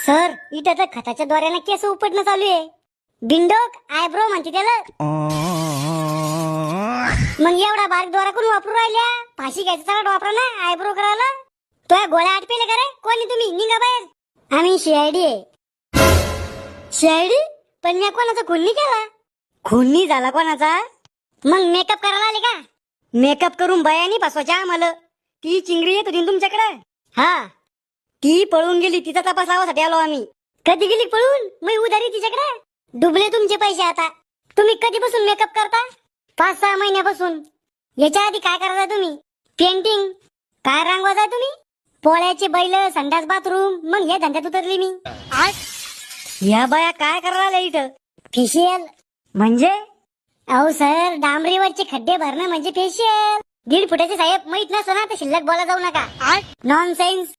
Sir इथं तर खताच्या द्वाऱ्यानं केस उपटणं चालू आहे. बिंडोक आयब्रो म्हणते त्याला. मग एवढा बारीक द्वारा कोण वापरू राहिल्या? फाशी घ्यायचं चला वापरा ना आयब्रो करायला. तो गोळ्या आटपेले का रे? कोणी तुम्ही? निघा बाहेर. आम्ही सीआयडी आहे. सीआयडी? पण मी कोणाचा खून नाही केला. खून नाही झाला कोणाचा? मग मेकअप करायला आले का? मेकअप करून बयानी फसवायच्या आम्हाला. ती चिंगरी येत होती तुमच्याकडे. हा ती पळून गेली, तिचा तपास लावासाठी आलो आम्ही. कधी गेली पळून? मी उधारी तिच्याकडे. डुबले तुमचे पैसे आता. तुम्ही कधीपासून मेकअप करता? 5-6 महिन्यापासून. याच्या आधी काय करता तुम्ही? पेंटिंग. काय रंगवता तुम्ही? पोळ्याचे बैल, संडास बाथरूम. मग या धंद्यात उतरली मी. या बाया काय करायला इथं? फेशियल म्हणजे? अहो सर, डांबरीवरचे खड्डे भरणं म्हणजे फेशियल. 1.5 फुटाचे साहेब माहित नसतं ना तर शिल्लक बोला जाऊ नका. नॉनसेन्स.